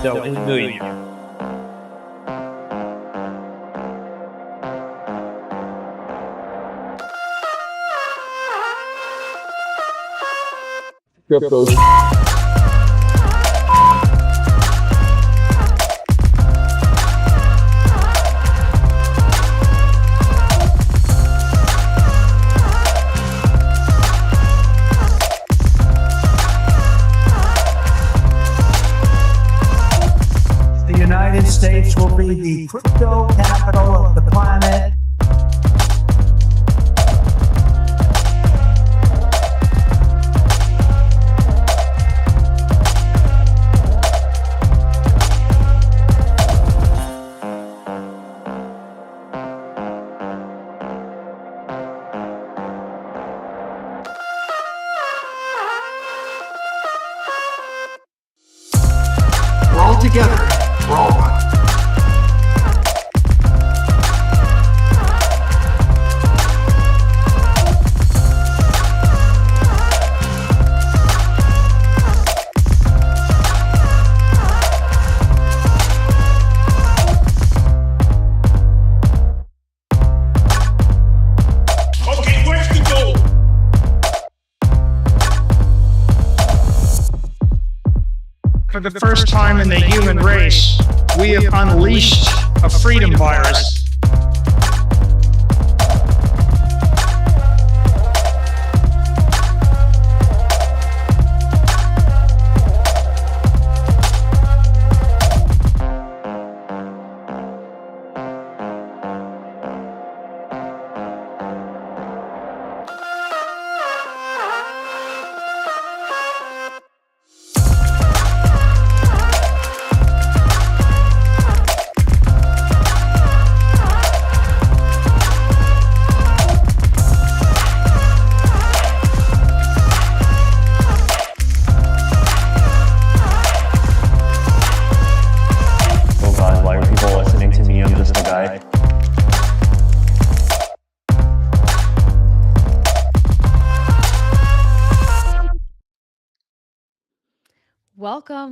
的1million. Crypto. The United States will be the crypto capital of the planet. We're all together. We're all one. Okay, where's the goal? For the first time in the human race, we have unleashed a freedom virus. Oh god, why are people listening to me? I'm just a guy.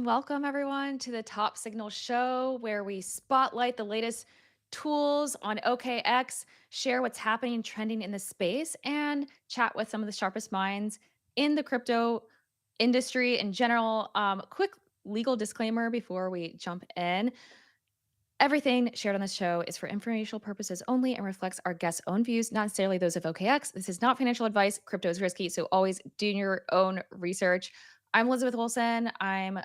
Welcome everyone to the Top Signal Show, where we spotlight the latest tools on OKX, share what's happening and trending in the space, and chat with some of the sharpest minds in the crypto industry in general. Quick legal disclaimer before we jump in. Everything shared on this show is for informational purposes only and reflects our guests' own views, not necessarily those of OKX. This is not financial advice. Crypto is risky, so always do your own research. I'm Elizabeth Wilson. I'm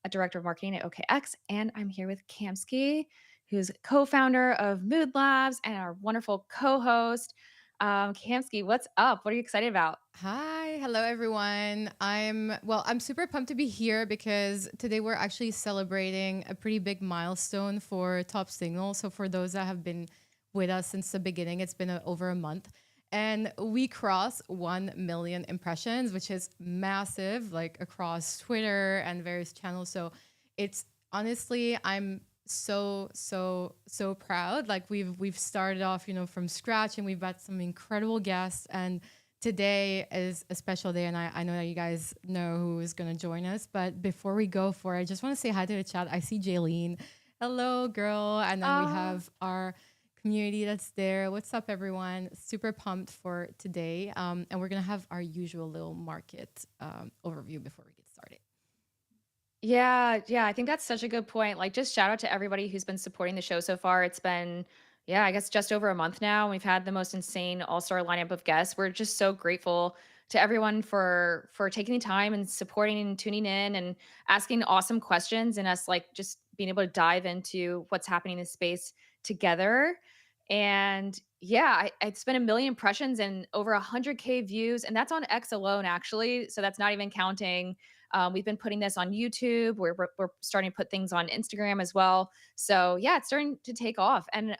a director of marketing at OKX, and I'm here with Kamsky, who's co-founder of Mood Labs and our wonderful co-host. Kamsky, what's up? What are you excited about? Hi, hello everyone. I'm super pumped to be here because today we're actually celebrating a pretty big milestone for Top Signal. So for those that have been with us since the beginning, it's been over a month, and we crossed 1 million impressions, which is massive, like across Twitter and various channels. So it's honestly, I'm so proud. Like we've started off, from scratch, and we've got some incredible guests, and today is a special day, and I know that you guys know who is going to join us. But before we go for it, I just want to say hi to the chat. I see Jaylene. Hello, girl. And then we have our community that's there. What's up, everyone? Super pumped for today. And we're going to have our usual little market overview before we get started. Yeah, I think that's such a good point. Like, just shout out to everybody who's been supporting the show so far. It's been, I guess just over a month now. We've had the most insane all-star lineup of guests. We're just so grateful to everyone for taking the time and supporting and tuning in and asking awesome questions, and us like just being able to dive into what's happening in the space together. And it's been 1 million impressions and over 100K views, and that's on X alone, actually. So that's not even counting. We've been putting this on YouTube. We're starting to put things on Instagram as well. So it's starting to take off, and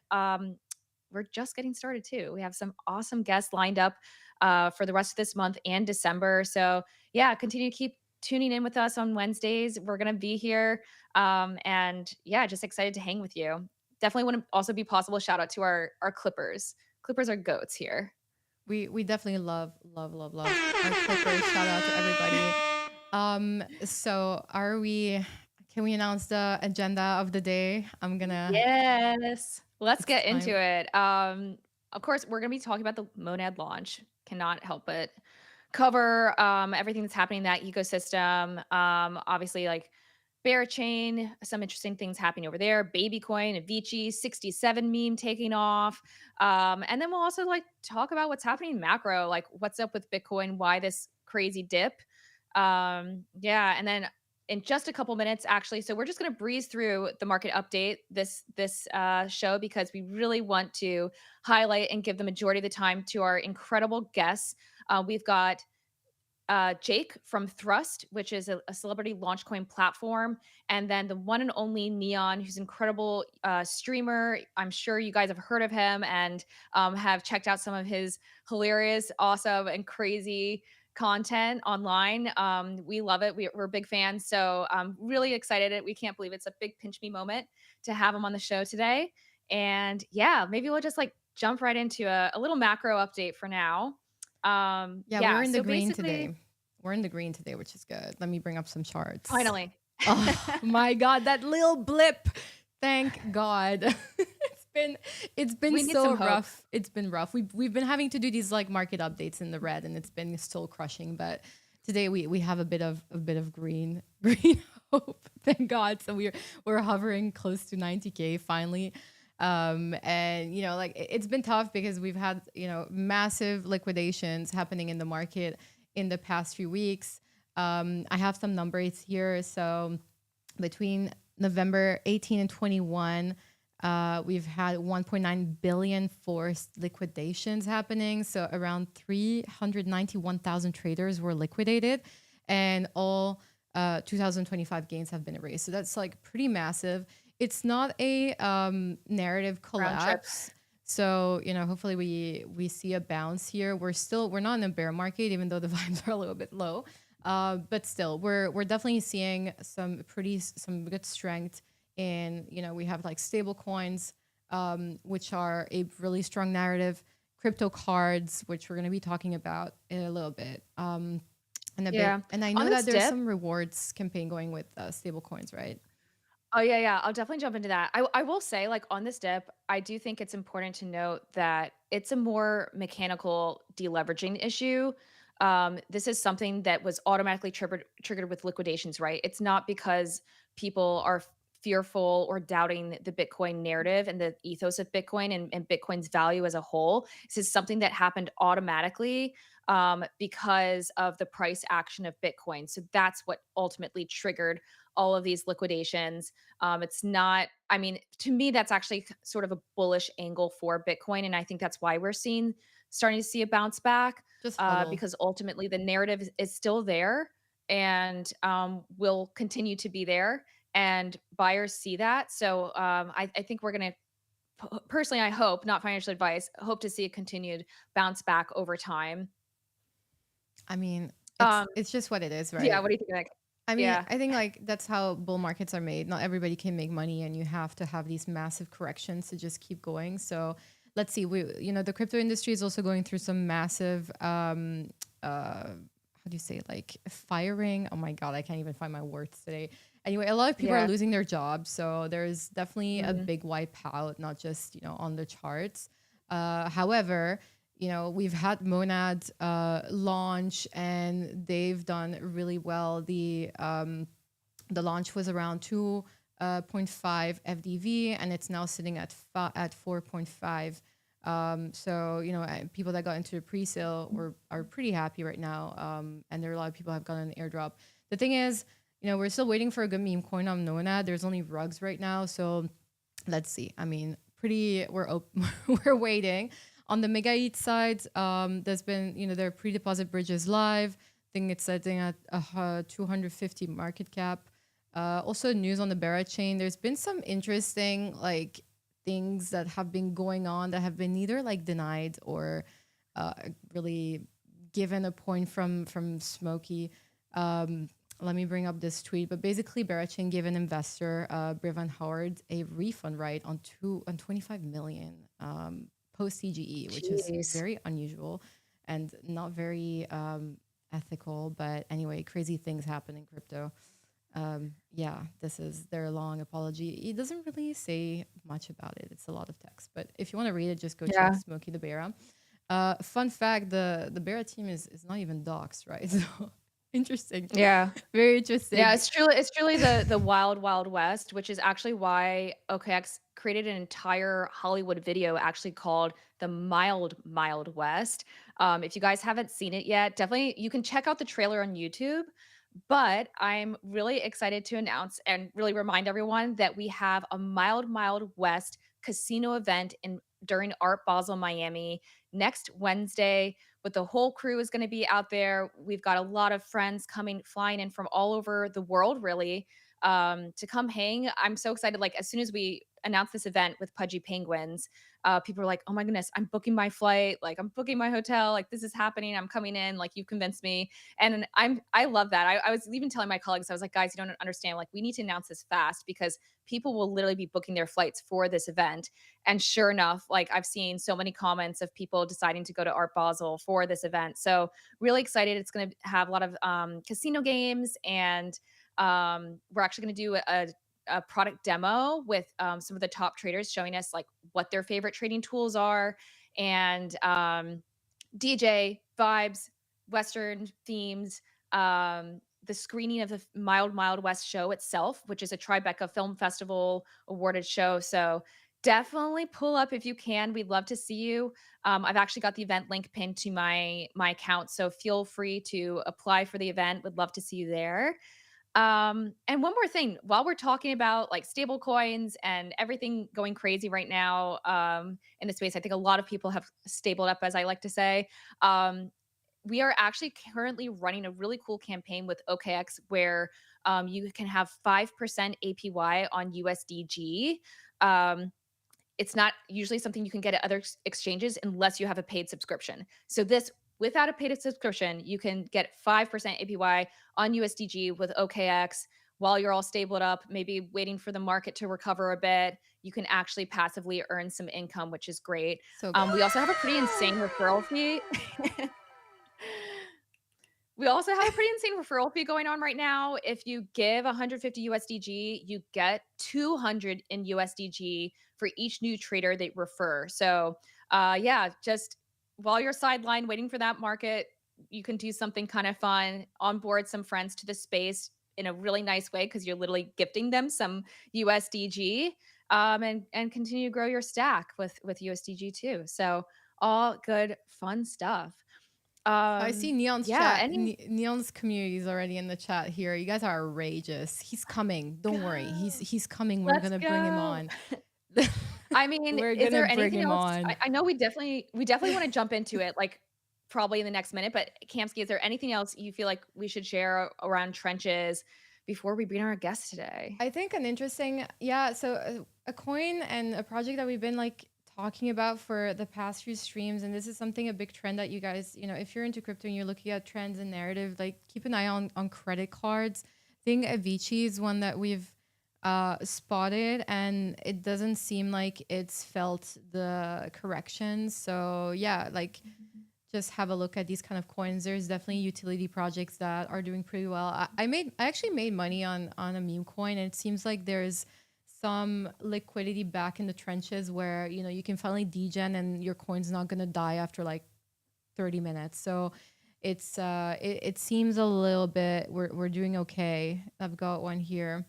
we're just getting started too. We have some awesome guests lined up for the rest of this month and December. So continue to keep tuning in with us on Wednesdays. We're gonna be here, and just excited to hang with you. Definitely want to also be possible. Shout out to our Clippers. Clippers are goats here. We definitely love our Clippers. Shout out to everybody. So are we? Can we announce the agenda of the day? I'm gonna. Yes. Let's It's get into time. it. Of course, we're gonna be talking about the Monad launch. Cannot help but cover everything that's happening in that ecosystem. Obviously, like Barachain, some interesting things happening over there. Babycoin, Avicii, 67 meme taking off. And then we'll also like talk about what's happening macro, like what's up with Bitcoin, why this crazy dip. Yeah, and then in just a couple minutes, actually. So we're just going to breeze through the market update this show because we really want to highlight and give the majority of the time to our incredible guests. We've got Jake from Thrust, which is a celebrity launch coin platform, and then the one and only Neon, who's an incredible streamer. I'm sure you guys have heard of him and have checked out some of his hilarious, awesome, and crazy content online. We love it. We're big fans. So I'm really excited. We can't believe it's a big pinch me moment to have him on the show today. And yeah, maybe we'll just like jump right into a little macro update for now. Yeah, Yeah, we're in the so green basically, today. We're in the green today, which is good. Let me bring up some charts. finally. Oh my god, that little blip. Thank God. It's been We need so some hope. rough. It's been rough. We've been having to do these like market updates in the red and it's been still crushing, but today we have a bit of green hope. Thank God. So we're hovering close to 90K finally. And like it's been tough because we've had, massive liquidations happening in the market in the past few weeks. I have some numbers here. So between November 18 and 21, we've had 1.9 billion forced liquidations happening. So around 391,000 traders were liquidated, and all 2025 gains have been erased. So that's like pretty massive. It's not a narrative Round collapse. trips. So, hopefully we see a bounce here. We're not in a bear market, even though the vibes are a little bit low. But still, we're definitely seeing some good strength in, we have like stable coins, which are a really strong narrative, crypto cards, which we're going to be talking about in a little bit. And a bit. Yeah. And I On know this that there's dip, some rewards campaign going with stable coins, right? oh yeah, yeah. I'll definitely jump into that. I will say, like on this dip, I do think it's important to note that it's a more mechanical deleveraging issue. This is something that was automatically triggered with liquidations, right? It's not because people are fearful or doubting the Bitcoin narrative and the ethos of Bitcoin and Bitcoin's value as a whole. This is something that happened automatically because of the price action of Bitcoin. So that's what ultimately triggered all of these liquidations. It's not, I mean, to me, that's actually sort of a bullish angle for Bitcoin. And I think that's why we're starting to see a bounce back Just hodl. because ultimately the narrative is still there and will continue to be there. And buyers see that. So I think we're going to, personally, I hope, not financial advice, hope to see a continued bounce back over time. I mean, it's Um, it's just what it is, yeah, right? what do you think? Like, I mean, yeah, I think like that's how bull markets are made. Not everybody can make money, and you have to have these massive corrections to just keep going. So let's see. The crypto industry is also going through some massive, how do you say it? Like firing. Oh my God, I can't even find my words today. Anyway, a lot of people are yeah. losing their jobs, so there's definitely a Mhm. big wipeout, not just on the charts. However, we've had Monad launch and they've done really well. The launch was around 2.5 FDV and it's now sitting at 4.5. So people that got into the pre-sale are pretty happy right now. And there are a lot of people who have gotten an airdrop. The thing is, we're still waiting for a good meme coin on Monad. There's only rugs right now, so let's see. I mean, we're waiting. On the Mega Eat side, there's been, there are pre-deposit bridges live. I think it's sitting at 250 market cap. Also news on the Barra chain. There's been some interesting like things that have been going on that have been either like denied or really given a point from Smokey. Let me bring up this tweet. But basically, Barachain gave an investor, Brevan Howard, a refund right on 25 million post CGE, which is Jeez. very unusual and not very ethical. But anyway, crazy things happen in crypto. Yeah, this is their long apology. It doesn't really say much about it. It's a lot of text, but if you want to read it, just go check Yeah. Smokey the Bear. Fun fact: the Bear team is not even doxed, right? So interesting, Yeah. very Yeah, interesting. it's truly the wild, wild west, which is actually why OKX created an entire Hollywood video actually called the Mild, Mild West. If you guys haven't seen it yet, definitely you can check out the trailer on YouTube. But I'm really excited to announce and really remind everyone that we have a Mild, Mild West casino event in during Art Basel Miami next Wednesday. But the whole crew is going to be out there. We've got a lot of friends coming, flying in from all over the world, really, to come hang. I'm so excited. Like as soon as we announced this event with Pudgy Penguins, people are like, "Oh my goodness, I'm booking my flight. Like I'm booking my hotel. Like this is happening. I'm coming in. Like you convinced me." And I love that. I was even telling my colleagues, I was like, "Guys, you don't understand. Like we need to announce this fast because people will literally be booking their flights for this event." And sure enough, like I've seen so many comments of people deciding to go to Art Basel for this event. So really excited. It's going to have a lot of casino games, and we're actually going to do a product demo with some of the top traders showing us like what their favorite trading tools are, and DJ vibes, Western themes, the screening of the Mild Mild West show itself, which is a Tribeca Film Festival awarded show. So definitely pull up if you can. We'd love to see you. I've actually got the event link pinned to my account, so feel free to apply for the event. Would love to see you there. And one more thing, while we're talking about like stable coins and everything going crazy right now, in the space, I think a lot of people have stabled up, as I like to say. Um, we are actually currently running a really cool campaign with OKX where you can have 5% APY on USDG. Um, it's not usually something you can get at other exchanges unless you have a paid subscription. So this without a paid subscription, you can get 5% APY on USDG with OKX while you're all stabled up, maybe waiting for the market to recover a bit. You can actually passively earn some income, which is great. So good. We also have a pretty insane referral fee. We also have a pretty insane referral fee going on right now. If you give 150 USDG, you get 200 in USDG for each new trader they refer. So, yeah, just while you're sidelined waiting for that market, you can do something kind of fun, onboard some friends to the space in a really nice way because you're literally gifting them some USDG, and continue to grow your stack with USDG too. So, all good, fun stuff. I see Neon's Yeah, chat. any Neon's community is already in the chat here. You guys are outrageous. He's coming. Don't worry. He's coming. We're let's gonna bring him go. on. I mean, We're is gonna there bring anything him else? on. I know we definitely want to jump into it, like probably in the next minute. But Kamsky, is there anything else you feel like we should share around trenches before we bring our guest today? I think an interesting, yeah. So a coin and a project that we've been like talking about for the past few streams, and this is something a big trend that you guys, if you're into crypto and you're looking at trends and narrative, like keep an eye on credit cards. I think Avicii is one that we've spotted, and it doesn't seem like it's felt the corrections. So yeah, like just have a look at these kind of coins. There's definitely utility projects that are doing pretty well. I actually made money on a meme coin, and it seems like there's some liquidity back in the trenches where you can finally degen and your coin's not gonna die after like 30 minutes. So it seems a little bit we're doing okay. I've got one here.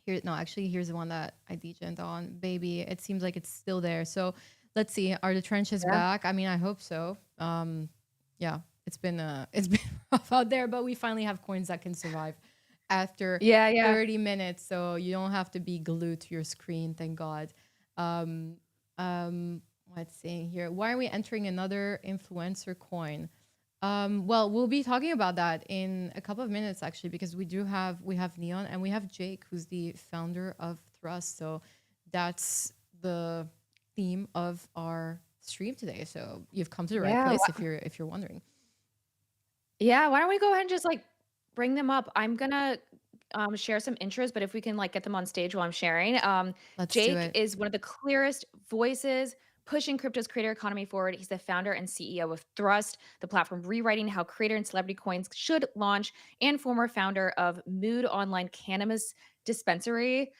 Here, no, actually, here's the one that I degened on. Baby, it seems like it's still there. So let's see. Are the trenches Yeah. back? I mean, I hope so. Yeah, it's been rough out there, but we finally have coins that can survive after Yeah, yeah. 30 minutes. So you don't have to be glued to your screen. Thank God. Um, let's see here. Why are we entering another influencer coin? Well, we'll be talking about that in a couple of minutes, actually, because we have Neon and we have Jake, who's the founder of Thrust. So that's the theme of our stream today. So you've come to the right Yeah. place if you're wondering. Yeah, why don't we go ahead and just like bring them up? I'm gonna share some intros, but if we can like get them on stage while I'm sharing. Let's do Jake it. is one of the clearest voices, pushing crypto's creator economy forward. He's the founder and CEO of Thrust, the platform rewriting how creator and celebrity coins should launch, and former founder of Mood Online Cannabis Dispensary,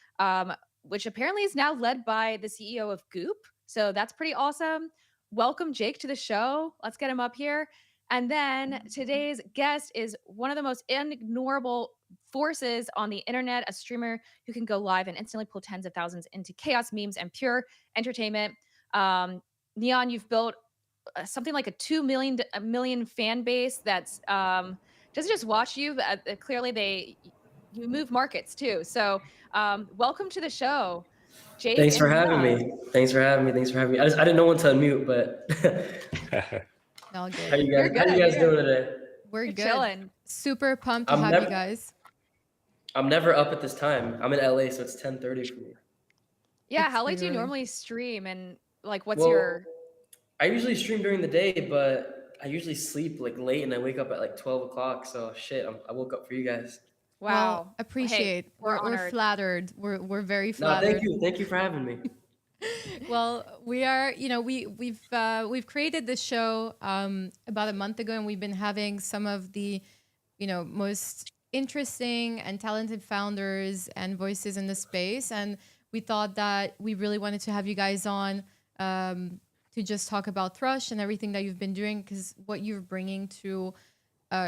which apparently is now led by the CEO of Goop. So that's pretty awesome. Welcome, Jake, to the show. Let's get him up here. And then today's guest is one of the most ignorable forces on the internet, a streamer who can go live and instantly pull tens of thousands into chaos, memes, and pure entertainment. N3on, you've built something like a 2 million fan base that's doesn't just watch you, but clearly you move markets too. So welcome to the show, Jake. Thanks for and having N3on. me. Thanks for having me. Thanks for having me. I didn't know when to unmute, but All good. how you You're guys good. doing today? We're You're good. chilling. Super pumped to I'm have never- you guys. I'm never up at this time. I'm in LA, so it's 10:30 for me. Yeah, It's how late do you literally- normally stream, and like what's Well, your I usually stream during the day, but I usually sleep like late and I wake up at like 12 o'clock. So shit, I woke up for you guys. wow? Well, appreciate. we're we're honored. flattered. We're very No, flattered. thank you. Thank you for having me. Well, we are, we've created this show about a month ago, and we've been having some of the, most interesting and talented founders and voices in the space, and we thought that we really wanted to have you guys on to just talk about Thrush and everything that you've been doing, because what you're bringing to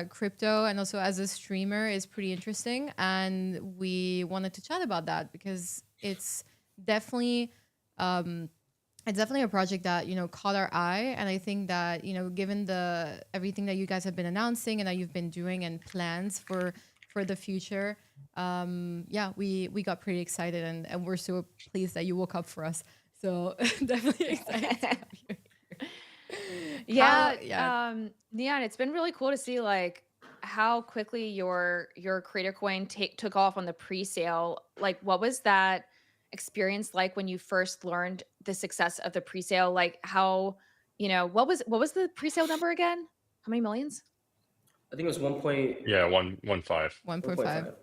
crypto and also as a streamer is pretty interesting, and we wanted to chat about that because it's definitely a project that caught our eye, and I think that given the everything that you guys have been announcing and that you've been doing and plans for the future, we got pretty excited, and we're so pleased that you woke up for us. So definitely excited to have you here. Yeah. N3on, it's been really cool to see like how quickly your creator coin took off on the pre-sale. Like, what was that experience like when you first learned the success of the pre-sale? Like, how what was the pre-sale number again? How many millions? I think it was 1.5. Yeah, 1.5. 1.5.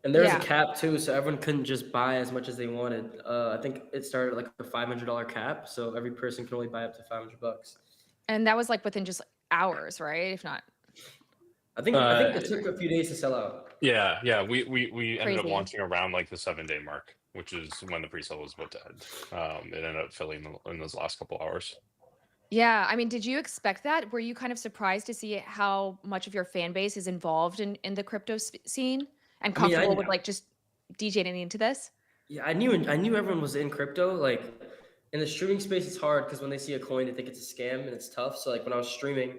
And there was Yeah. a cap too, so everyone couldn't just buy as much as they wanted. I think it started at like a $500 cap, so every person could only buy up to $500. And that was like within just hours, right? If not. I think it took a few days to sell out. Yeah. We ended up Crazy. launching around like the 7-day mark, which is when the pre-sale was about to end. It ended up filling in those last couple hours. Yeah, I mean, did you expect that? Were you kind of surprised to see how much of your fan base is involved in the crypto scene and I mean, comfortable with like just DJing into this? Yeah, I knew everyone was in crypto. Like in the streaming space, it's hard because when they see a coin, they think it's a scam and it's tough. So like when I was streaming,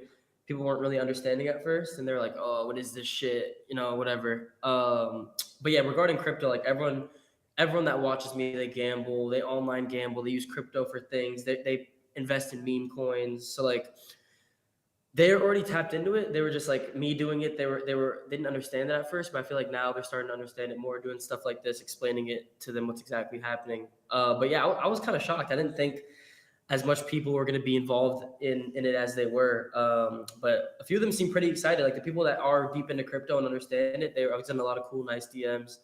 people weren't really understanding at first, and they're like, "Oh, what is this shit?" Whatever. But yeah, regarding crypto, like everyone that watches me, they gamble, they online gamble, they use crypto for things. They invest in meme coins. So like they're already tapped into it. They were just like me doing it. They didn't understand that at first, but I feel like now they're starting to understand it more, doing stuff like this, explaining it to them what's exactly happening. But yeah, I was kind of shocked. I didn't think as much people were going to be involved in it as they were. But a few of them seem pretty excited. Like the people that are deep into crypto and understand it, I was in a lot of cool, nice DMs.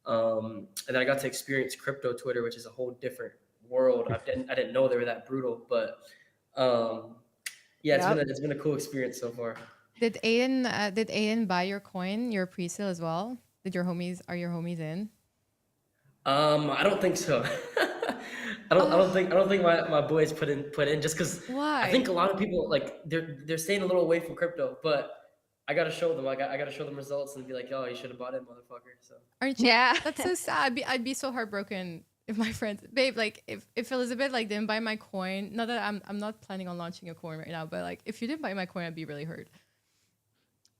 And then I got to experience crypto Twitter, which is a whole different world. I didn't know they were that brutal, but yeah, it's been a cool experience so far. Did Aiden buy your coin, your pre-sale as well? Are your homies in? I don't think so. I don't think my boys put in just because Why? I think a lot of people like they're staying a little away from crypto, but I gotta show them. I gotta show them results and be like, "Oh, you should have bought it, motherfucker." So Aren't you? Yeah. That's so sad. I'd be so heartbroken if my friends, babe, like if Elizabeth like didn't buy my coin. Not that I'm not planning on launching a coin right now, but like if you didn't buy my coin, I'd be really hurt.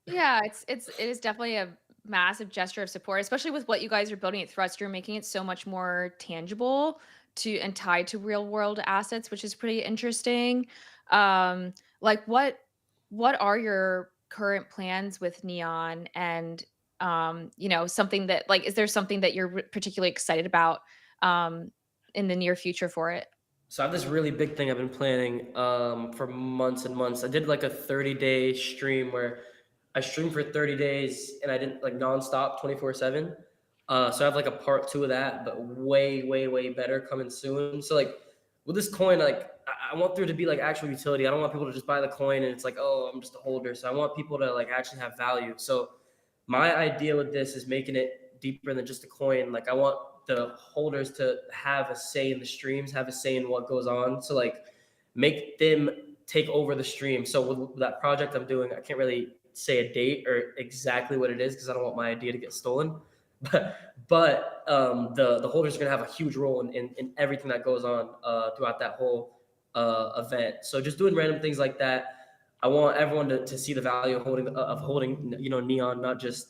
Yeah, it is definitely a massive gesture of support, especially with what you guys are building at Thrust. You're making it so much more tangible and tied to real world assets, which is pretty interesting. Like what are your current plans with N3on, and something that like, is there something that you're particularly excited about in the near future for it? I have this really big thing I've been planning for months and months. I did like a 30-day stream where I streamed for 30 days and I didn't like nonstop 24/7. So I have like a part 2 of that, but way, way, way better coming soon. So like with this coin, like I want there to be like actual utility. I don't want people to just buy the coin and it's like, oh, I'm just a holder. So I want people to like actually have value. So my idea with this is making it deeper than just a coin. Like I want the holders to have a say in the streams, have a say in what goes on. So like make them take over the stream. So with that project I'm doing, I can't really say a date or exactly what it is because I don't want my idea to get stolen. But the holders are going to have a huge role in everything that goes on throughout that whole event. So just doing random things like that. I want everyone to see the value of holding, you know, N3on, not just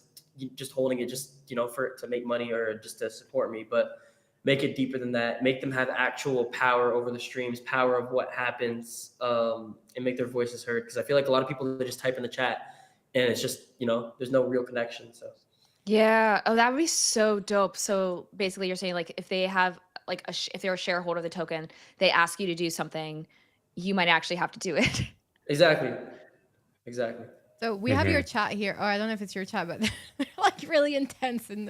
holding it just, you know, for to make money or just to support me, but make it deeper than that. Make them have actual power over the streams, power of what happens, and make their voices heard. Because I feel like a lot of people, they just type in the chat, and it's just, you know, there's no real connection. So Yeah. Oh, that would be so dope. So basically, you're saying like if they have like if they're a shareholder of the token, they ask you to do something, you might actually have to do it. exactly. So we have your chat here. Oh, I don't know if it's your chat, but they're like really intense in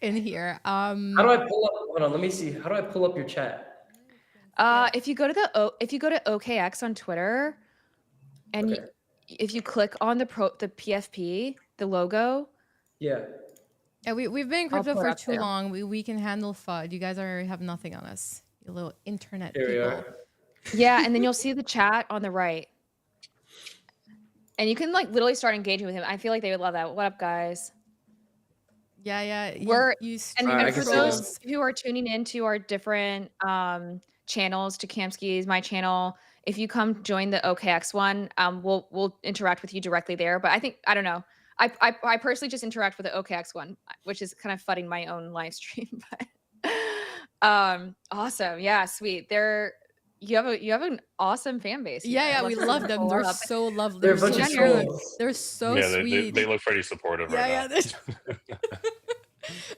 here. How do I pull up? Hold on, let me see. How do I pull up your chat? If you go to OKX on Twitter, and Okay. if you click on the PFP, the logo. Yeah, we've been in crypto put it for up too there. long. We can handle FUD. You guys have nothing on us. You little internet Here we people. are. Yeah, and then you'll see the chat on the right. And you can like literally start engaging with him. I feel like they would love that. What up, guys? Yeah. We're you and, I and can for see those who are tuning into our different channels, to Kamski's, my channel, if you come join the OKX one, we'll interact with you directly there. But I don't know. I personally just interact with the OKX one, which is kind of fudding my own live stream. But awesome, yeah, sweet. You have an awesome fan base. Yeah, we love them. They're so lovely. They're a bunch of trolls. They're so Yeah, sweet. they look pretty supportive right now. they're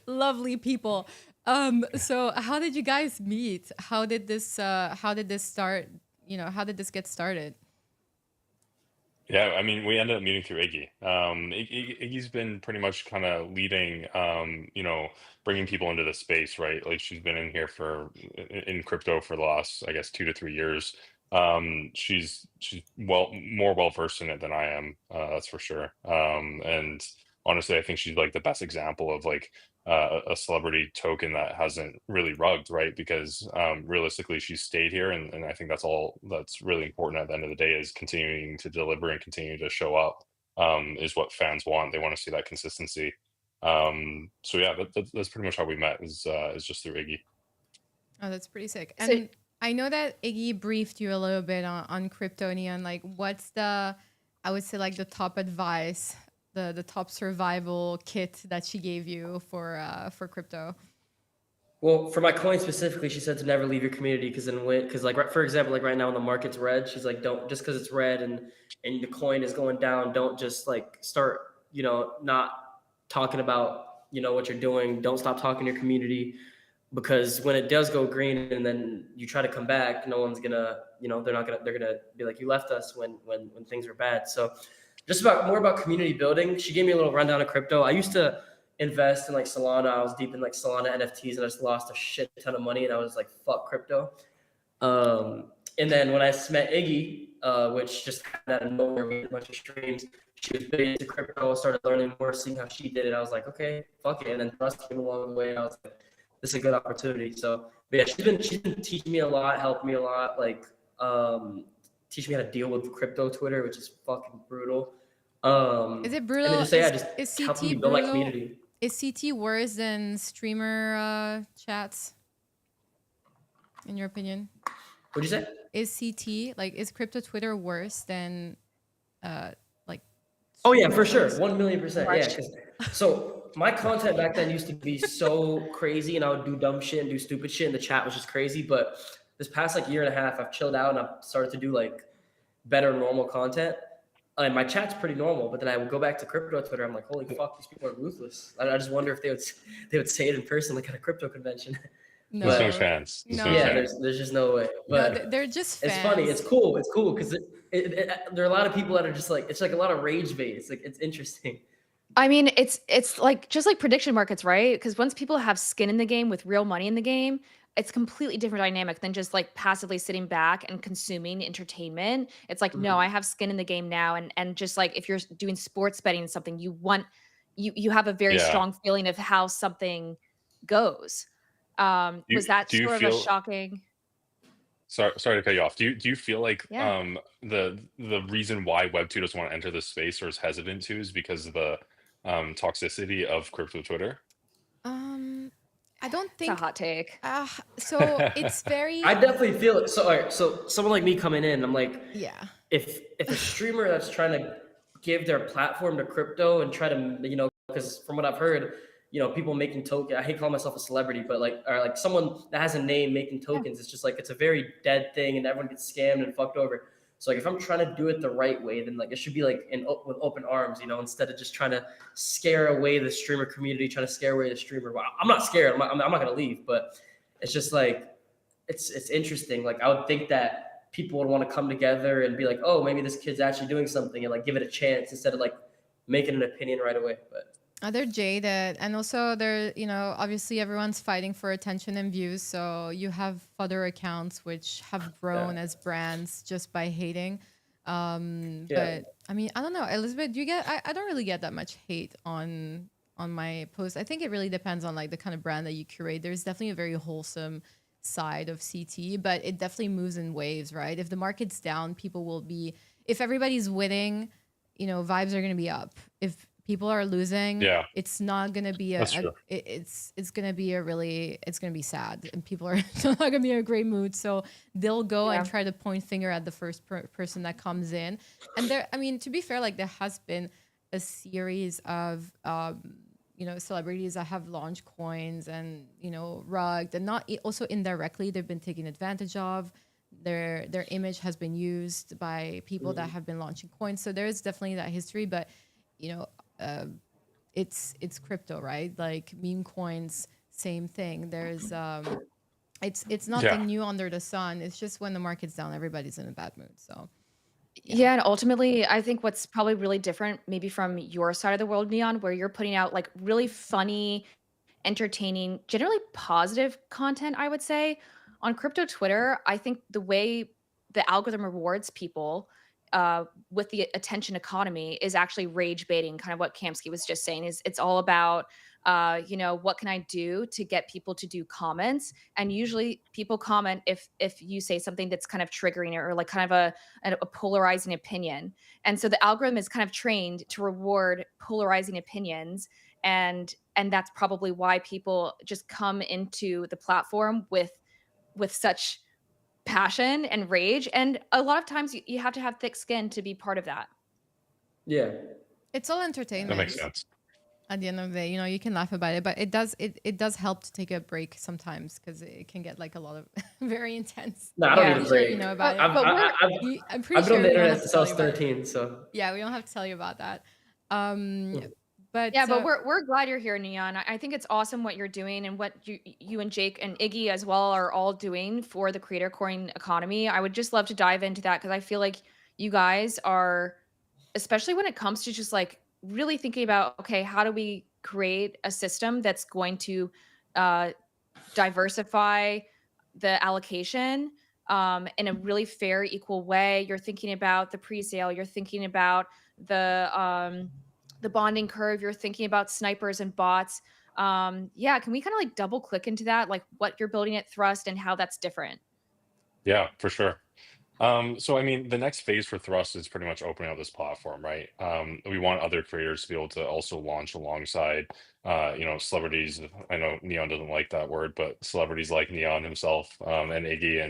lovely people. So how did you guys meet? How did this start? You know, how did this get started? Yeah, I mean, we ended up meeting through Iggy. Iggy's been pretty much kind of leading, you know, bringing people into the space, right? Like she's been in here in crypto for the last, I guess, 2 to 3 years. She's more well versed in it than I am, that's for sure. And honestly, I think she's like the best example of like a celebrity token that hasn't really rugged, right? Because realistically, she's stayed here, and I think that's all that's really important at the end of the day is continuing to deliver and continue to show up. Is what fans want. They want to see that consistency. So yeah, that's pretty much how we met. Is just through Iggy. Oh, that's pretty sick. So- And I know that Iggy briefed you a little bit on crypto, N3on. Like, what's I would say like the top advice, the top survival kit that she gave you for crypto? Well, for my coin specifically, she said to never leave your community because like for example, like right now when the market's red, she's like, don't just because it's red and the coin is going down, don't just like start, you know, not talking about, you know, what you're doing. Don't stop talking to your community, because when it does go green and then you try to come back, no one's gonna, you know, they're gonna be like, you left us when things were bad. So just more about community building. She gave me a little rundown of crypto. I used to invest in like Solana. I was deep in like Solana NFTs and I just lost a shit ton of money and I was like, fuck crypto. And then when I met Iggy, which just happened out of nowhere, we had a bunch of streams. She was big into crypto, started learning more, seeing how she did it. I was like, okay, fuck it. And then trust came along the way. And I was like, this is a good opportunity. So, but yeah, she's been teaching me a lot, helped me a lot, like teaching me how to deal with crypto Twitter, which is fucking brutal. Is it And brutal? then just say, Is helping me CT build my brutal? community. Is CT worse than streamer chats? In your opinion? What'd you say? Is CT is crypto Twitter worse than like? Oh yeah, for streamer sure, chats? 1,000,000%. Yeah, 'cause- so my content back then used to be so crazy, and I would do dumb shit and do stupid shit, and the chat was just crazy. But this past like year and a half, I've chilled out and I've started to do like better normal content. And my chat's pretty normal, but then I would go back to crypto Twitter. I'm like, holy fuck, these people are ruthless. I just wonder if they would say it in person, like at a crypto convention. No, There's no chance. There's No. no Yeah, chance. there's just no way. no, But they're just fans. it's funny. It's cool because there are a lot of people that are just like, it's like a lot of rage bait. It's like, it's interesting. I mean, it's like just like prediction markets, right? Because once people have skin in the game with real money in the game, it's completely different dynamic than just like passively sitting back and consuming entertainment. It's like, no, I have skin in the game now. And just like if you're doing sports betting something, you have a very Yeah. strong feeling of how something goes. Was that Do you sort of a feel shocking? sorry to cut you off. Do you feel like Yeah. the reason why Web2 doesn't want to enter this space or is hesitant to is because of the toxicity of crypto Twitter? Um, I don't It's a think. hot take. So it's I very. definitely feel it. So, all right, so someone like me coming in, I'm like, Yeah. if a streamer that's trying to give their platform to crypto and try to, because from what I've heard, people making token. I hate calling myself a celebrity, but like, or like someone that has a name making Yeah. tokens, it's just like it's a very dead thing, and everyone gets scammed and fucked over. So like, if I'm trying to do it the right way, then like it should be like with open arms, instead of just trying to scare away the streamer community, trying to scare away the streamer. Well, I'm not scared. I'm not gonna leave, but it's just like it's interesting. Like I would think that people would want to come together and be like, oh, maybe this kid's actually doing something, and like give it a chance instead of like making an opinion right away. But They're jaded, and also they're, obviously everyone's fighting for attention and views. So you have other accounts which have grown as brands just by hating. yeah, But I mean, I don't know, Elizabeth, do you get? I don't really get that much hate on my post. I think it really depends on like the kind of brand that you curate. There's definitely a very wholesome side of CT, but it definitely moves in waves, right? If the market's down, people will be. If everybody's winning, vibes are going to be up. If people are losing, Yeah, it's not going to be that's true. it's going to be it's going to be sad, and people are not going to be in a great mood. So they'll go and Yeah. try to point finger at the first person that comes in. And I mean, to be fair, like there has been a series of celebrities that have launched coins and rugged, and not also indirectly they've been taken advantage of. Their image has been used by people that have been launching coins. So there is definitely that history, but it's crypto, right? Like meme coins, same thing. There's it's Yeah. nothing new under the sun. It's just when the market's down, everybody's in a bad mood. So Yeah, and ultimately, I think what's probably really different, maybe from your side of the world, Neon, where you're putting out like really funny, entertaining, generally positive content, I would say. On crypto Twitter, I think the way the algorithm rewards people with the attention economy is actually rage baiting, kind of what Kamsky was just saying, is it's all about what can I do to get people to do comments? And usually people comment if you say something that's kind of triggering or like kind of a polarizing opinion. And so the algorithm is kind of trained to reward polarizing opinions, and that's probably why people just come into the platform with such passion and rage. And a lot of times you have to have thick skin to be part of that. yeah, it's all That entertainment. makes sense. At the end of the day, you can laugh about it, but it does help to take a break sometimes, because it can get like a lot of very intense. no, I don't Yeah. need I'm a sure break. you know about it. I've, But I, I've, I'm pretty I've been sure on the we don't internet have to since I tell was you about it. 13, so Yeah, we don't have to tell you about that. Hmm. But Yeah, but we're glad you're here, Neon. I think it's awesome what you're doing and what you and Jake and Iggy as well are all doing for the creator coin economy. I would just love to dive into that because I feel like you guys are, especially when it comes to just like really thinking about, okay, how do we create a system that's going to uh, diversify the allocation in a really fair, equal way. You're thinking about the pre-sale. You're thinking about the bonding curve. You're thinking about snipers and bots. Yeah, can we kind of like double click into that, like what you're building at Thrust and how that's different? Yeah, for sure. So I mean, the next phase for Thrust is pretty much opening up this platform, right? We want other creators to be able to also launch alongside, celebrities. I know Neon doesn't like that word, but celebrities like Neon himself, and Iggy,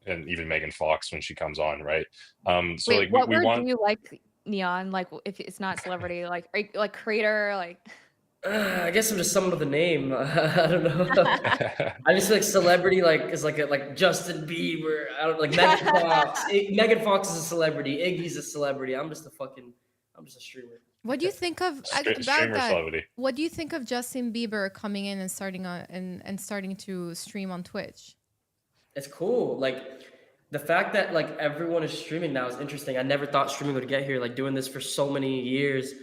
and even Megan Fox when she comes on, right? So Wait, like what we word do want. you like, Neon? Like if it's not celebrity, like are you, like creator, like I guess I'm just someone with a name. I don't know. I just feel like celebrity is like Justin Bieber. I don't like Megan Fox. Megan Fox is a celebrity. Iggy's a celebrity. I'm just a streamer. what do you think of about Streamer that? celebrity. What do you think of Justin Bieber coming in and starting on and starting to stream on Twitch? It's cool. Like the fact that like everyone is streaming now is interesting. I never thought streaming would get here. Like doing this for so many years,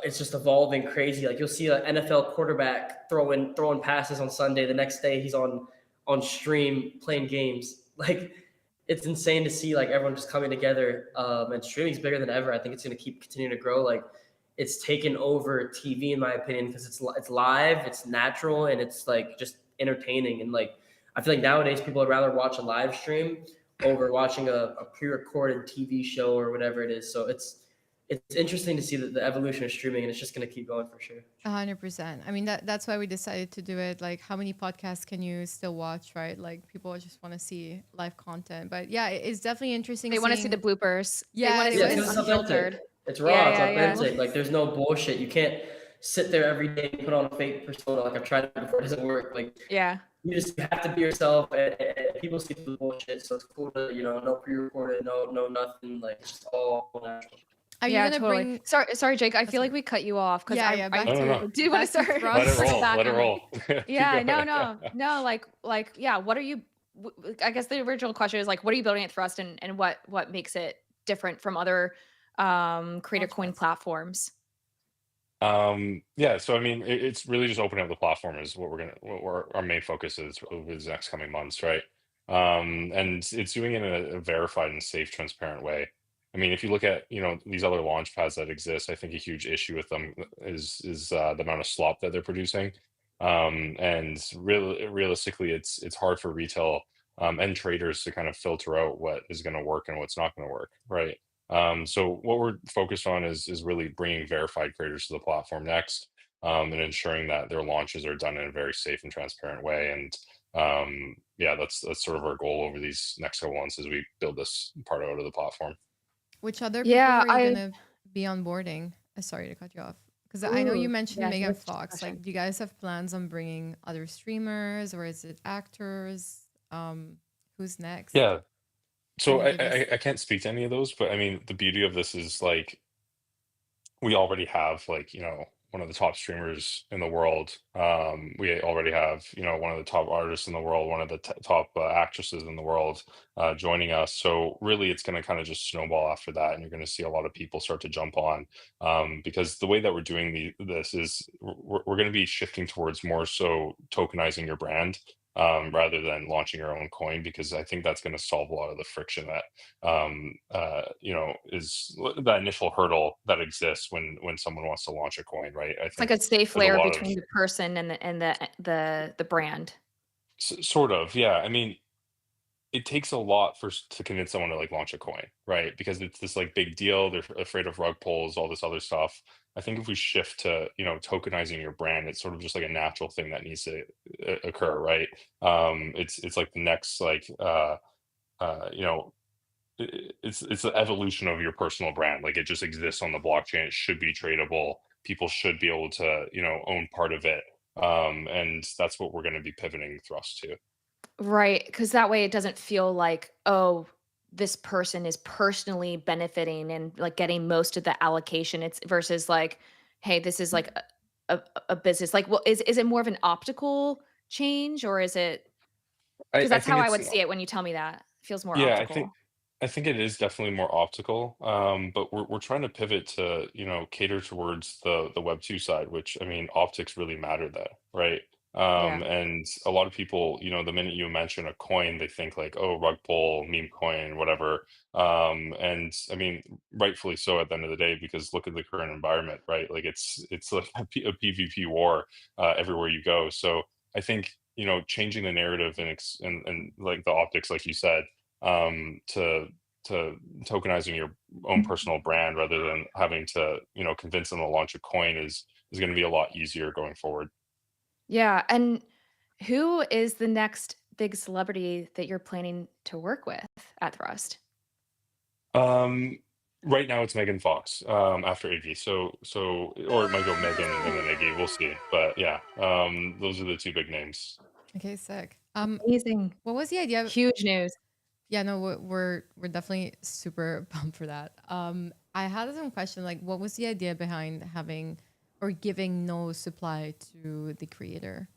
it's just evolving crazy. Like you'll see an NFL quarterback throwing passes on Sunday. The next day he's on on stream playing games. Like it's insane to see like everyone just coming together. And streaming's bigger than ever. I think it's going to keep continuing to grow. Like it's taken over TV in my opinion because it's live, it's natural, and it's like just entertaining. And like I feel like nowadays people would rather watch a live stream over watching a pre-recorded TV show or whatever it is. So it's interesting to see the evolution of streaming, and it's just going to keep going for sure. 100%. I mean, that's why we decided to do it. Like, how many podcasts can you still watch, right? Like, people just want to see live content. But yeah, it's definitely interesting. They want to see seeing- the bloopers. Yeah, They want to see Yeah, it's what's it's unfiltered. authentic. It's raw. Yeah, It's yeah, yeah. authentic. Like there's no bullshit. You can't sit there every day and put on a fake persona. Like I've tried it before. It doesn't work. Like Yeah. you have to be yourself, and people see through the bullshit. So it's cool to no pre-recorded, no nothing. Like it's all natural. Are you Yeah, gonna totally. bring? Sorry, Jake. I feel like we cut you off because Yeah, I, yeah, I back No, no, no. do want to back to start. Frost. Let it Circle roll. back Let it on, roll. Keep Yeah, going. no. Like, yeah. What are you? I guess the original question is like, what are you building at Thrust, and what makes it different from other creator coin Podcasts. platforms? Yeah, so I mean, it's really just opening up the platform is what our main focus is over the next coming months, right? And it's doing it in a verified and safe, transparent way. I mean, if you look at these other launch pads that exist, I think a huge issue with them is the amount of slop that they're producing. And realistically, it's hard for retail and traders to kind of filter out what is going to work and what's not going to work, right? So what we're focused on is really bringing verified creators to the platform next, and ensuring that their launches are done in a very safe and transparent way. And yeah, that's sort of our goal over these next couple months as we build this part out of the platform. Which other people Yeah, are you I. gonna be onboarding? Sorry to cut you off. Because I know you Ooh, mentioned yeah, Megan that's a good Fox. Like, question. do you guys have plans on bringing other streamers, or is it actors? Who's next? Yeah. So Can you give us? I can't speak to any of those, but I mean, the beauty of this is like we already have like one of the top streamers in the world. We already have one of the top artists in the world, one of the top actresses in the world joining us. So really it's going to kind of just snowball after that, and you're going to see a lot of people start to jump on, because the way that we're doing this is we're going to be shifting towards more so tokenizing your brand, rather than launching your own coin, because I think that's going to solve a lot of the friction that is that initial hurdle that exists when someone wants to launch a coin, right? I It's like think a safe there's a layer lot of between the person and the brand. sort of, yeah. I mean, it takes a lot to convince someone to like launch a coin, right? Because it's this like big deal. They're afraid of rug pulls, all this other stuff. I think if we shift to tokenizing your brand, it's sort of just like a natural thing that needs to occur, right? It's like the next like you know it's the evolution of your personal brand. Like it just exists on the blockchain. It should be tradable. People should be able to own part of it. And that's what we're going to be pivoting Thrust to. Right, because that way it doesn't feel like, oh, this person is personally benefiting and like getting most of the allocation. It's versus like, hey, this is like a business. Like, well, is it more of an optical change, or is it because I that's how think I it's would see it when you tell me that. It feels more yeah, optical. I think it is definitely more optical, but we're trying to pivot to cater towards the Web 2 side, which I mean optics really matter there, right? Yeah. And a lot of people, the minute you mention a coin, they think like, oh, rug pull, meme coin, whatever. And I mean, rightfully so at the end of the day, because look at the current environment, right? Like it's like a PvP war everywhere you go. So I think changing the narrative and like the optics, like you said, to tokenizing your own personal brand rather than having to convince them to launch a coin is going to be a lot easier going forward. Yeah. And who is the next big celebrity that you're planning to work with at Thrust? Right now it's Megan Fox after Iggy, so or it might go Megan and then Iggy, we'll see, but yeah, those are the two big names. Okay, sick. Amazing. What was the idea? Huge news. Yeah, no, we're definitely super pumped for that. I had some question, like, what was the idea behind having or giving no supply to the creator?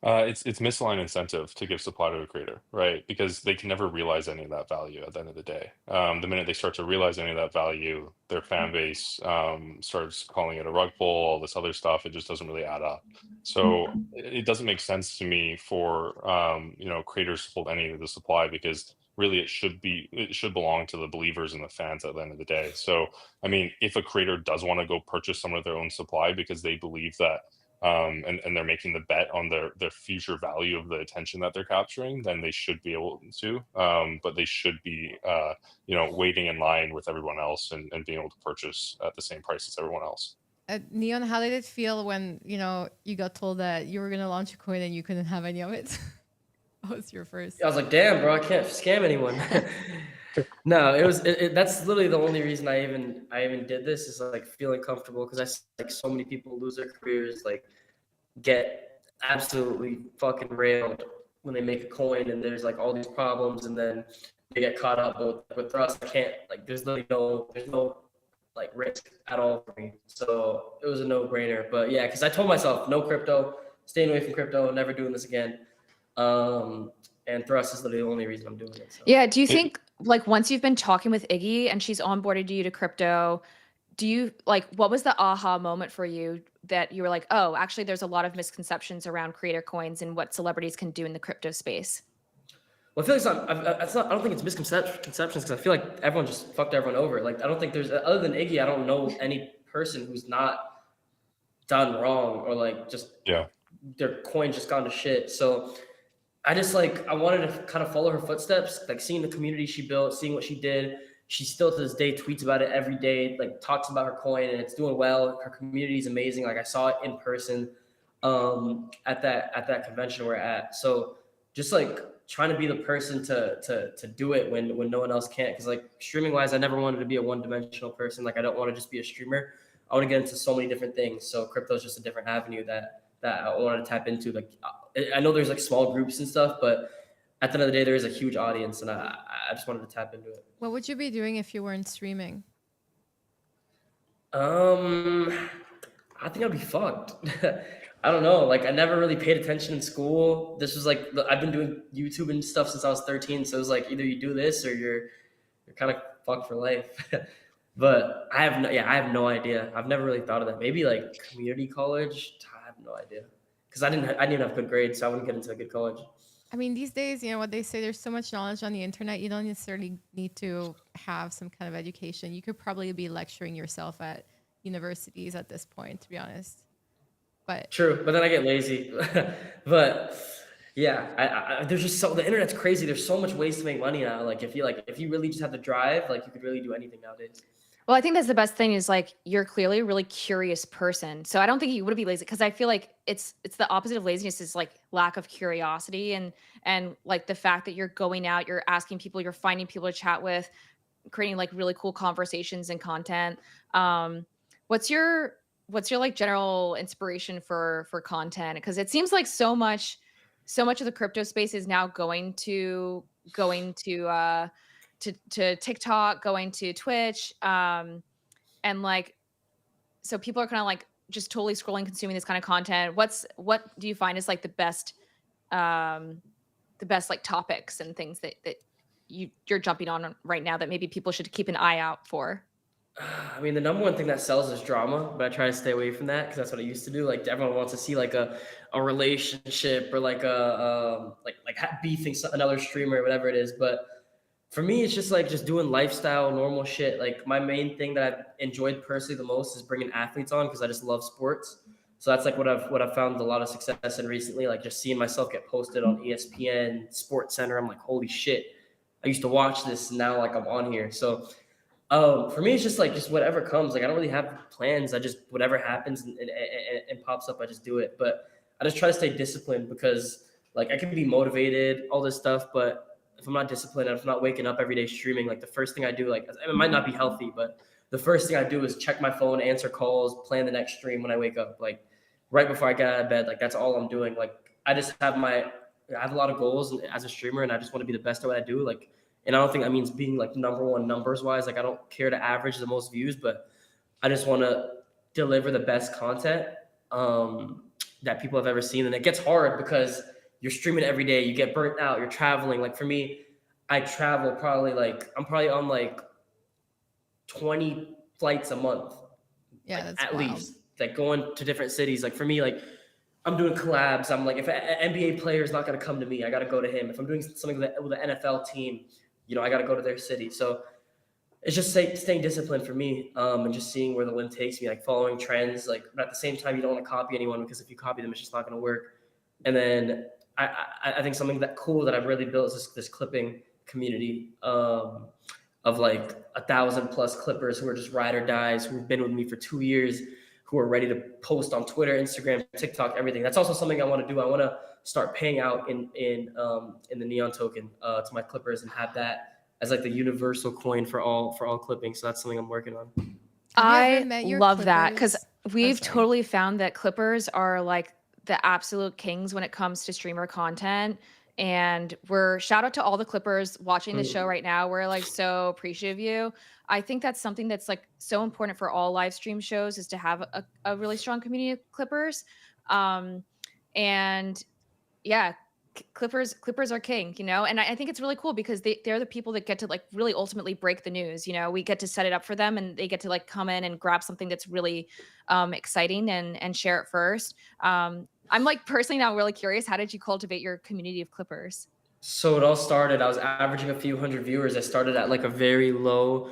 It's misaligned incentive to give supply to a creator, right? Because they can never realize any of that value at the end of the day. The minute they start to realize any of that value, their fan base starts calling it a rug pull, all this other stuff. It just doesn't really add up. So it doesn't make sense to me for creators to hold any of the supply, because really it should belong to the believers and the fans at the end of the day. So I mean, if a creator does want to go purchase some of their own supply because they believe that and they're making the bet on their future value of the attention that they're capturing, then they should be able to. But they should be, waiting in line with everyone else and being able to purchase at the same price as everyone else. Neon, how did it feel when you got told that you were gonna launch a coin and you couldn't have any of it? What was your first? I was like, damn, bro, I can't scam anyone. No, that's literally the only reason I even did this, is like feeling comfortable, because I see like so many people lose their careers, like get absolutely fucking railed when they make a coin, and there's like all these problems, and then they get caught up. But with us, I can't, like, there's no like risk at all for me. So it was a no-brainer. But yeah, because I told myself, no crypto, staying away from crypto, never doing this again. And Thrust is literally the only reason I'm doing it. So. Yeah. Do you think, like, once you've been talking with Iggy and she's onboarded you to crypto, do you like, what was the aha moment for you that you were like, oh, actually, there's a lot of misconceptions around creator coins and what celebrities can do in the crypto space? Well, I feel like it's not. I don't think it's misconceptions, because I feel like everyone just fucked everyone over. Like, I don't think there's, other than Iggy, I don't know any person who's not done wrong, or like just their coin just gone to shit. So I just like, I wanted to kind of follow her footsteps, like seeing the community she built, seeing what she did. She still to this day tweets about it every day, like talks about her coin, and it's doing well. Her community is amazing. Like, I saw it in person at that convention we're at. So just like trying to be the person to do it when no one else can't. Because like streaming wise, I never wanted to be a one-dimensional person. Like, I don't want to just be a streamer. I want to get into so many different things. So crypto is just a different avenue that I wanted to tap into. Like, I know there's like small groups and stuff, but at the end of the day, there is a huge audience, and I just wanted to tap into it. What would you be doing if you weren't streaming? I think I'd be fucked. I don't know. Like, I never really paid attention in school. This was like, I've been doing YouTube and stuff since I was 13. So it was like, either you do this or you're kind of fucked for life. But I have no idea. I've never really thought of that. Maybe like community college. I have no idea, because I didn't have good grades, so I wouldn't get into a good college. I mean, these days, you know what they say, there's so much knowledge on the internet. You don't necessarily need to have some kind of education. You could probably be lecturing yourself at universities at this point, to be honest. But true, but then I get lazy. But yeah, there's just the internet's crazy. There's so much ways to make money now. Like, if you really just have the drive, like, you could really do anything nowadays. Well, I think that's the best thing, is like, you're clearly a really curious person. So I don't think you would be lazy, because I feel like it's the opposite of laziness, is like lack of curiosity, and like the fact that you're going out, you're asking people, you're finding people to chat with, creating like really cool conversations and content. What's your like general inspiration for content? Because it seems like so much of the crypto space is now going to TikTok, going to Twitch, and like, so people are kind of like just totally scrolling, consuming this kind of content. What do you find is like the best like topics and things that you're jumping on right now that maybe people should keep an eye out for? I mean, the number one thing that sells is drama, but I try to stay away from that, because that's what I used to do. Like, everyone wants to see like a relationship, or like beefing another streamer or whatever it is. But for me, it's just like just doing lifestyle, normal shit. Like, my main thing that I've enjoyed personally the most is bringing athletes on, because I just love sports. So that's like what I've found a lot of success in recently. Like, just seeing myself get posted on ESPN, Sports Center. I'm like, holy shit, I used to watch this, and now like I'm on here. So for me, it's just whatever comes. Like, I don't really have plans. I just, whatever happens and pops up, I just do it. But I just try to stay disciplined, because like, I can be motivated, all this stuff, but if I'm not disciplined, if I'm not waking up every day streaming, like, the first thing I do, like, it might not be healthy, but the first thing I do is check my phone, answer calls, plan the next stream when I wake up, like right before I get out of bed. Like, that's all I'm doing. Like, I have a lot of goals as a streamer, and I just want to be the best at what I do. Like, and I don't think that means being like number one numbers wise. Like, I don't care to average the most views, but I just want to deliver the best content that people have ever seen. And it gets hard because you're streaming every day. You get burnt out. You're traveling. Like for me, I travel probably I'm probably on like 20 flights a month. Yeah, Like, that's at wild. least, like going to different cities. Like for me, like I'm doing collabs. I'm like, if an NBA player is not going to come to me, I got to go to him. If I'm doing something with an NFL team, I got to go to their city. So it's just staying disciplined for me, and just seeing where the wind takes me, like following trends. Like, but at the same time, you don't want to copy anyone, because if you copy them, it's just not going to work. And then I think something that cool that I've really built is this clipping community, of like 1,000+ clippers who are just ride or dies, who've been with me for 2 years, who are ready to post on Twitter, Instagram, TikTok, everything. That's also something I want to do. I want to start paying out in the N3on token to my clippers, and have that as like the universal coin for all clipping. So that's something I'm working on. Have you ever I met your love that, because Clippers? we've sorry. totally found that clippers are like the absolute kings when it comes to streamer content. And shout out to all the clippers watching the show right now. We're like so appreciative of you. I think that's something that's like so important for all live stream shows, is to have a really strong community of clippers. And yeah, clippers are king, and I think it's really cool because they're the people that get to like really ultimately break the news. We get to set it up for them, and they get to like come in and grab something that's really exciting and share it first. I'm like personally now really curious, how did you cultivate your community of clippers? So it all started, I was averaging a few hundred viewers. I started at like a very low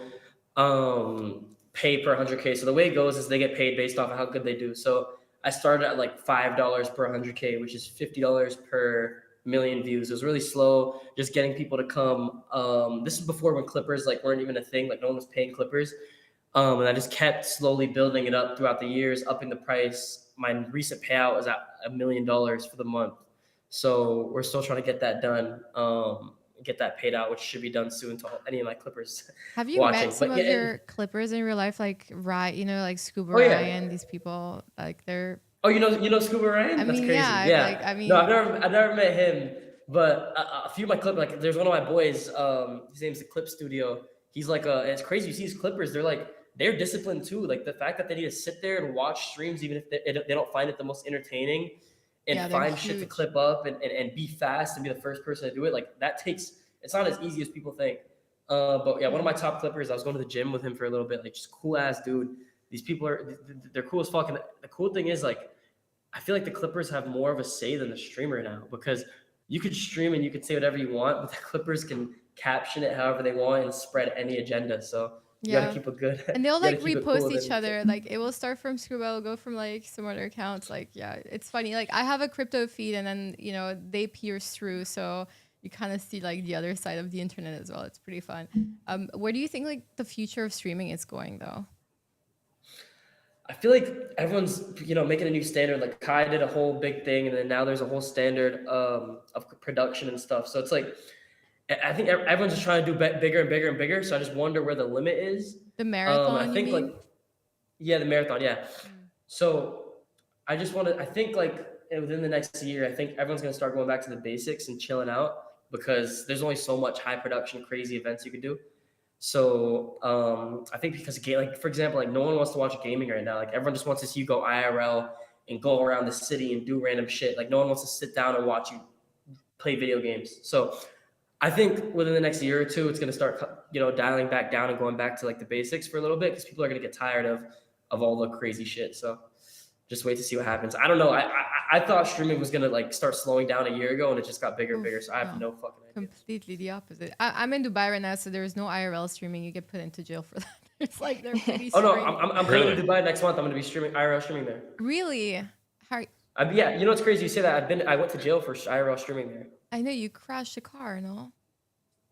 pay per 100K. So the way it goes is they get paid based off of how good they do. So I started at like $5 per 100K, which is $50 per million views. It was really slow, just getting people to come. This is before when clippers like weren't even a thing, like no one was paying clippers. And I just kept slowly building it up throughout the years, upping the price. My recent payout was at $1 million for the month. So we're still trying to get that done, get that paid out, which should be done soon to any of my clippers Have you watching. met some But of yeah, your Clippers in real life, like like Scuba Oh, yeah. Ryan? These people, like they're. oh, you know Scuba Ryan? I That's mean, crazy. yeah, Yeah. No, I've never met him, but a few of my clip, like there's one of my boys, his name's the Clip Studio. He's like it's crazy. You see his clippers, they're disciplined too. Like the fact that they need to sit there and watch streams, even if they don't find it the most entertaining, and Yeah, they're find shit to huge. clip up and be fast and be the first person to do it. Like it's not as easy as people think. But yeah, one of my top clippers, I was going to the gym with him for a little bit, like just cool ass dude. These people they're cool as fuck. And the cool thing is, like, I feel like the clippers have more of a say than the streamer now, because you could stream and you could say whatever you want, but the clippers can caption it however they want and spread any agenda. So you gotta keep a good. And they'll you gotta like keep it repost cool, each then- other. Like it will start from Scuba, it'll go from like some other accounts. Like, yeah, it's funny. Like I have a crypto feed, and then they pierce through, so you kind of see like the other side of the internet as well. It's pretty fun. Where do you think like the future of streaming is going though? I feel like everyone's making a new standard. Like Kai did a whole big thing, and then now there's a whole standard of production and stuff. So it's like I think everyone's just trying to do bigger and bigger and bigger. So I just wonder where the limit is. The marathon, I think you mean? like the marathon, yeah. So I think like within the next year, I think everyone's gonna start going back to the basics and chilling out, because there's only so much high production, crazy events you can do. So I think because like for example, like no one wants to watch gaming right now. Like everyone just wants to see you go IRL and go around the city and do random shit. Like no one wants to sit down and watch you play video games. So I think within the next year or two, it's going to start, dialing back down and going back to like the basics for a little bit, because people are going to get tired of all the crazy shit. So just wait to see what happens. I don't know. I thought streaming was going to like start slowing down a year ago, and it just got bigger and bigger. So I have no fucking idea. Completely the opposite. I'm in Dubai right now, so there's no IRL streaming. You get put into jail for that. It's like they're pretty Oh no, strict. I'm going to Dubai next month. I'm going to be IRL streaming there. Really? Yeah, it's crazy you say that. I went to jail for IRL streaming there. I know you crashed a car, no?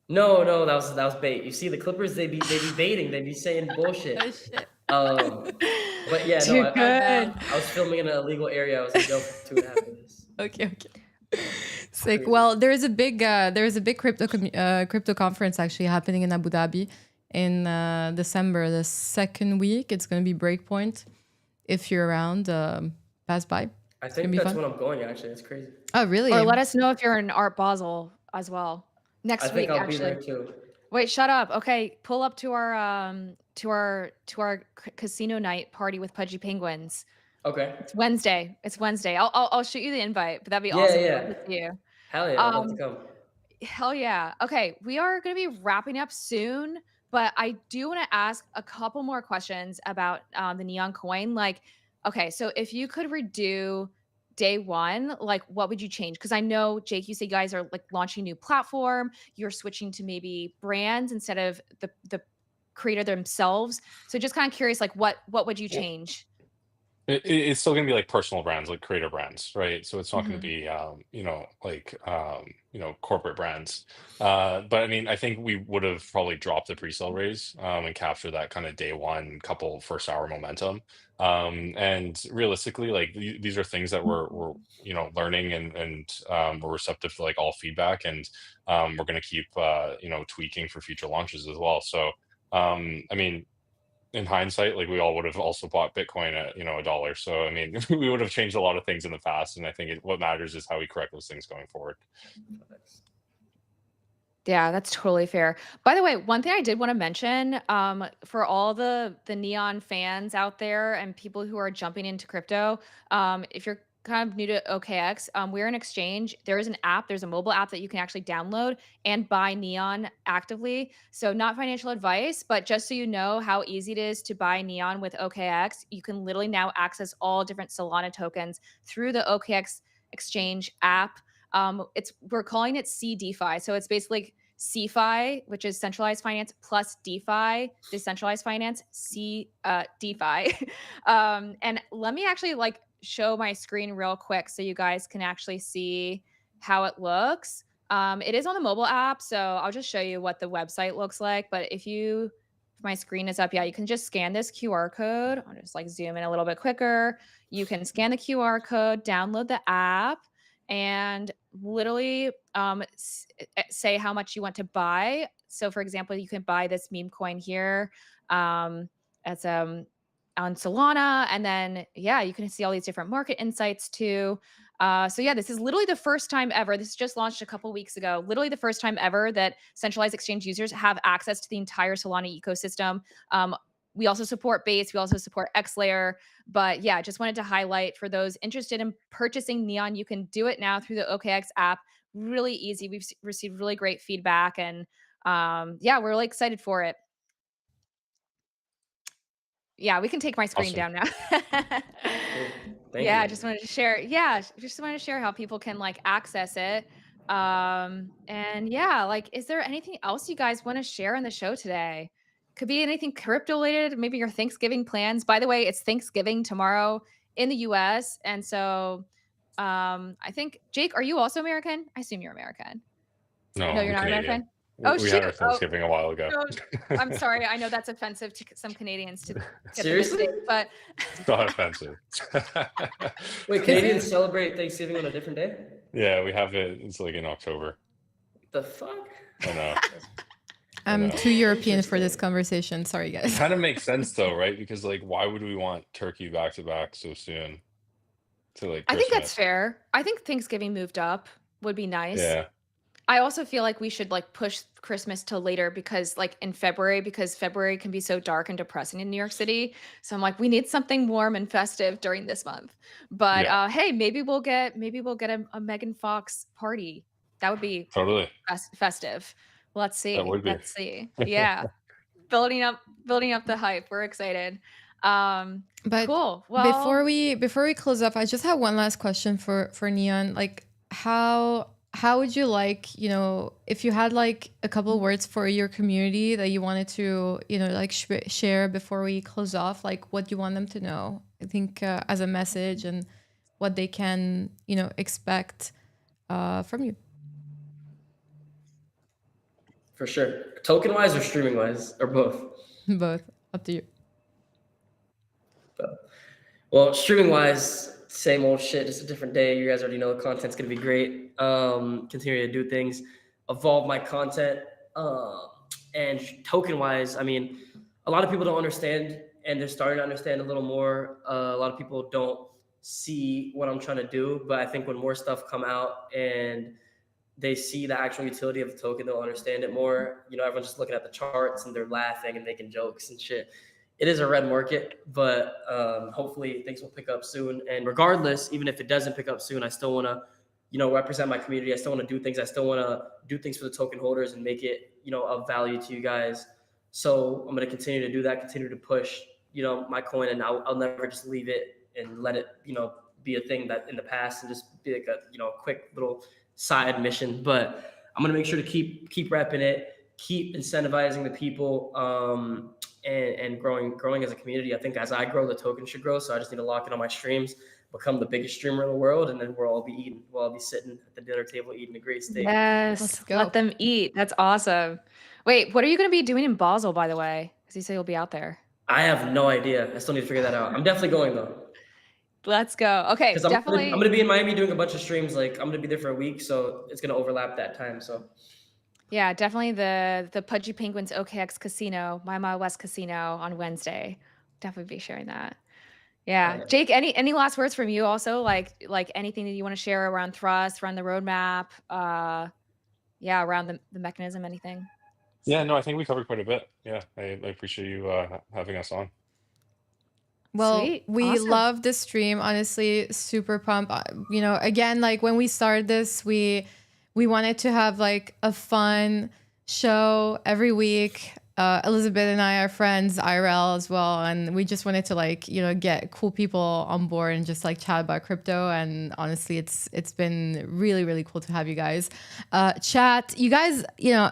No, that was bait. You see, the Clippers, they be baiting. They be saying bullshit. Oh shit. But yeah, Too no, good. I was filming in an illegal area. I was in jail for 2.5 days. Okay. Sick. Well, there's a big crypto conference actually happening in Abu Dhabi in December, the second week. It's gonna be Breakpoint. If you're around, pass by. I think that's when I'm going. Actually, it's crazy. Oh, really? Or let us know if you're in Art Basel as well next I week. think I'll Actually, be there too. wait, shut up. Okay, pull up to our casino night party with Pudgy Penguins. Okay. It's Wednesday. It's Wednesday. I'll shoot you the invite, but that'd be Yeah, awesome. We'd love yeah. to see you. Hell yeah, I'd love to Um, come. Hell yeah. Okay, we are going to be wrapping up soon, but I do want to ask a couple more questions about the neon coin. Like, okay, so if you could redo day one, like what would you change? Because I know, Jake, you say you guys are like launching a new platform. You're switching to maybe brands instead of the creator themselves. So just kind of curious, like what would you change? It's still going to be like personal brands, like creator brands, right? So it's not going to Hmm. be, like, corporate brands. But I mean, I think we would have probably dropped the pre-sale raise, and capture that kind of day one couple first hour momentum. And realistically, like these are things that we're learning, and we're receptive to like all feedback, and we're going to keep tweaking for future launches as well. So I mean, in hindsight, like we all would have also bought Bitcoin at $1. So I mean, we would have changed a lot of things in the past, and I think what matters is how we correct those things going forward. Yeah, that's totally fair. By the way, one thing I did want to mention, for all the neon fans out there and people who are jumping into crypto, if you're kind of new to OKX, we're an exchange. There is an app, there's a mobile app that you can actually download and buy neon actively. So not financial advice, but just so you know how easy it is to buy neon with OKX, you can literally now access all different Solana tokens through the OKX exchange app. It's we're calling it C DeFi. So it's basically like CeFi, which is centralized finance, plus DeFi, decentralized finance, DeFi. And let me actually like show my screen real quick so you guys can actually see how it looks. It is on the mobile app, so I'll just show you what the website looks like. But if my screen is up, yeah, you can just scan this QR code. I'll just like zoom in a little bit quicker. You can scan the QR code, download the app, and literally say how much you want to buy. So, for example, you can buy this meme coin here. As on Solana, and then yeah, you can see all these different market insights too. So yeah, this is literally the first time ever. This just launched a couple weeks ago. Literally the first time ever that centralized exchange users have access to the entire Solana ecosystem. We also support Base. We also support XLayer. But yeah, just wanted to highlight for those interested in purchasing Neon, you can do it now through the OKX app. Really easy. We've received really great feedback, and yeah, we're really excited for it. Yeah, we can take my screen Awesome. down now. Cool. Thank Yeah, I you. just wanted to share. Yeah, just wanted to share how people can like access it. And yeah, like, is there anything else you guys want to share on the show today? Could be anything crypto related, maybe your Thanksgiving plans. By the way, it's Thanksgiving tomorrow in the US. And so I think Jake, are you also American? I assume you're American. No, No, you're I'm not Canadian. American? Oh We shoot. had our Oh, Thanksgiving a while ago. no, I'm sorry. I know that's offensive to some Canadians to get the Seriously? mistake, but It's not offensive. Wait, Is Canadians it? celebrate Thanksgiving on a different day? Yeah, we have it. It's like in October. The fuck? I know. I I'm know. too European for this Interesting. conversation. Sorry, It guys. kind of makes sense though, right? Because like, why would we want turkey back to back so soon to like I think that's Christmas? fair. I think Thanksgiving moved up would be nice. Yeah, I also feel like we should like push Christmas till later because like in February, because February can be so dark and depressing in New York City. So I'm like, we need something warm and festive during this month. But yeah, hey, maybe we'll get a Megan Fox party. That would be totally. festive. Let's That see. would be. Let's see. Yeah. Building up the hype. We're excited. Um, But cool. before Well, we close up, I just have one last question for Neon. Like how would you like, if you had like a couple words for your community that you wanted to, like share before we close off, like what do you want them to know? I think as a message and what they can, expect from you. For sure. Token wise or streaming wise or both? Both. Up to you. Well, streaming wise, same old shit, just a different day. You guys already know the content's gonna be great. Continue to do things, evolve my content. And token wise, I mean, a lot of people don't understand, and they're starting to understand a little more. A lot of people don't see what I'm trying to do, but I think when more stuff come out and they see the actual utility of the token, they'll understand it more. Everyone's just looking at the charts and they're laughing and making jokes and shit. it is a red market, but hopefully things will pick up soon. And regardless, even if it doesn't pick up soon, I still want to, represent my community. I still want to do things. I still want to do things for the token holders and make it, of value to you guys. So I'm going to continue to do that, continue to push, my coin, and I'll never just leave it and let it, be a thing that in the past and just be like a, quick little side mission. But I'm going to make sure to keep repping it, keep incentivizing the people, and growing as a community. I think as I grow, the token should grow. So I just need to lock in on my streams, become the biggest streamer in the world, and then we'll all be sitting at the dinner table eating a great steak. Yes, Let's go. let them eat. That's awesome. Wait, what are you going to be doing in Basel, by the way? Because you say you'll be out there. I have no idea. I still need to figure that out. I'm definitely going though. Let's go. Okay, Because I'm definitely. gonna be in Miami doing a bunch of streams. Like I'm gonna be there for a week, so it's gonna overlap that time. So Yeah, definitely the Pudgy Penguins OKX Casino, Mile West Casino on Wednesday. Definitely be sharing that. Yeah. yeah. Jake, any last words from you also? Like anything that you want to share around Thrust, around the roadmap, around the mechanism, anything? Yeah, no, I think we covered quite a bit. Yeah, I appreciate you having us on. Well, Sweet. we Awesome. love the stream. Honestly, super pumped. Again, like when we started this, we wanted to have like a fun show every week. Elizabeth and I are friends IRL as well, and we just wanted to get cool people on board and just like chat about crypto. And honestly, it's been really, really cool to have you guys chat. You guys,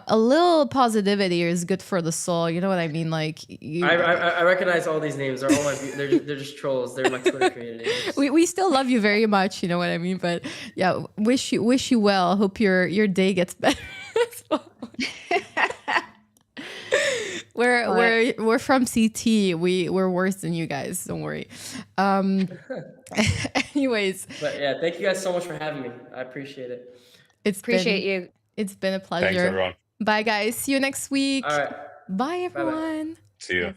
a little positivity is good for the soul. You know what I mean? Like I recognize all these names. They're all they're just trolls. They're my Twitter community. we still love you very much. You know what I mean? But yeah, wish you well. Hope your day gets better as well. We're from CT. We're worse than you guys. Don't worry. Anyways. But yeah, thank you guys so much for having me. I appreciate it. Appreciate you. It's been a pleasure. Thanks, everyone. Bye, guys. See you next week. All right. Bye, everyone. See you.